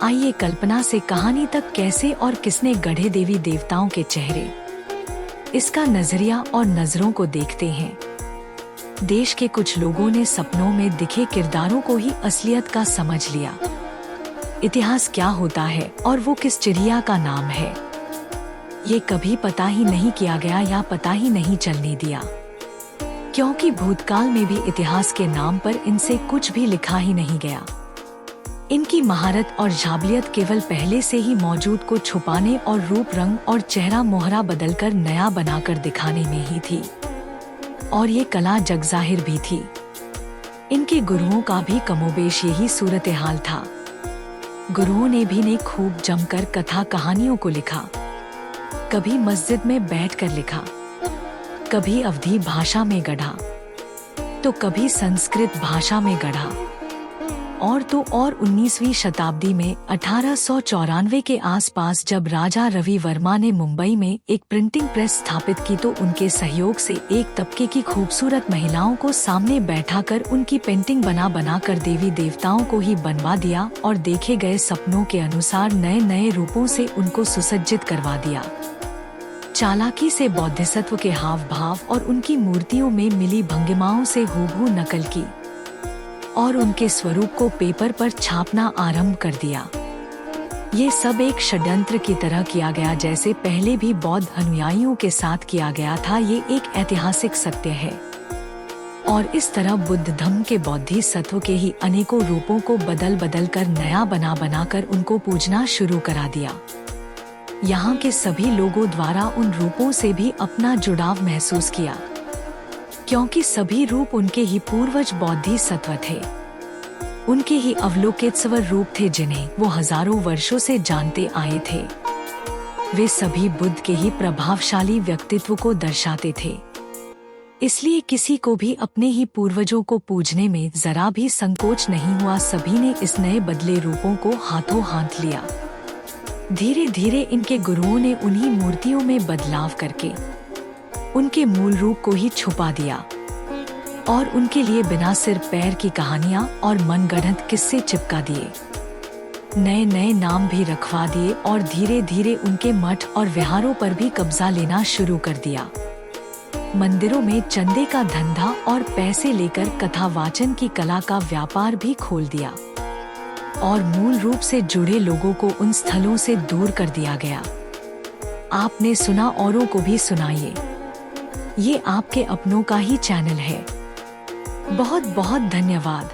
आइए कल्पना से कहानी तक कैसे और किसने गढ़े देवी देवताओं के चेहरे, इसका नजरिया और नजरों को देखते हैं। देश के कुछ लोगों ने सपनों में दिखे किरदारों को ही असलियत का समझ लिया। इतिहास क्या होता है और वो किस चिड़िया का नाम है, ये कभी पता ही नहीं किया गया या पता ही नहीं चलने दिया, क्योंकि भूतकाल में भी इतिहास के नाम पर इनसे कुछ भी लिखा ही नहीं गया। इनकी महारत और जाबलियत केवल पहले से ही मौजूद को छुपाने और रूप रंग और चेहरा मोहरा बदलकर नया बनाकर दिखाने में ही थी, और ये कला जगजाहिर भी थी। इनके गुरुओं का भी कमोबेश यही सूरत हाल था। गुरुओं ने भी खूब जमकर कथा कहानियों को लिखा, कभी मस्जिद में बैठकर लिखा, कभी अवधी भाषा में गढ़ा, तो कभी संस्कृत भाषा में गढ़ा, और 19वीं शताब्दी में 1894 के आसपास जब राजा रवि वर्मा ने मुंबई में एक प्रिंटिंग प्रेस स्थापित की तो उनके सहयोग से एक तबके की खूबसूरत महिलाओं को सामने बैठाकर उनकी पेंटिंग बना कर देवी देवताओं को ही बनवा दिया और देखे गए सपनों के अनुसार नए नए रूपों से उनको सुसज्जित करवा दिया। चालाकी से बौद्धिसत्व के हाव भाव और उनकी मूर्तियों में मिली भंगिमाओं से हूबहू नकल की और उनके स्वरूप को पेपर पर छापना आरंभ कर दिया। ये सब एक षड्यंत्र की तरह किया गया, जैसे पहले भी बौद्ध अनुयायियों के साथ किया गया था। ये एक ऐतिहासिक सत्य है। और इस तरह बुद्ध धम्म के बौद्धिसत्व के ही अनेकों रूपों को बदल कर नया बना कर उनको पूजना शुरू करा दिया। यहाँ के सभी लोगों द्वारा उन रूपों से भी अपना जुड़ाव महसूस किया, क्योंकि सभी रूप उनके ही पूर्वज बौद्धिसत्व थे, उनके ही अवलोकित स्वर रूप थे जिन्हें वो हजारों वर्षों से जानते आए थे। वे सभी बुद्ध के ही प्रभावशाली व्यक्तित्व को दर्शाते थे। इसलिए किसी को भी अपने ही पूर्वजों को पूजने में जरा भी संकोच नहीं हुआ। सभी ने इस नए बदले रूपों को हाथों हाथ लिया। धीरे धीरे इनके गुरुओं ने उन्हीं मूर्तियों में बदलाव करके उनके मूल रूप को ही छुपा दिया और उनके लिए बिना सिर पैर की कहानियां और मनगढ़ंत किस्से चिपका दिए। नए नए नाम भी रखवा दिए और धीरे धीरे उनके मठ और विहारों पर भी कब्जा लेना शुरू कर दिया। मंदिरों में चंदे का धंधा और पैसे लेकर कथावाचन की कला का व्यापार भी खोल दिया और मूल रूप से जुड़े लोगों को उन स्थलों से दूर कर दिया गया। आपने सुना, औरों को भी सुनाइए। ये आपके अपनों का ही चैनल है। बहुत बहुत धन्यवाद।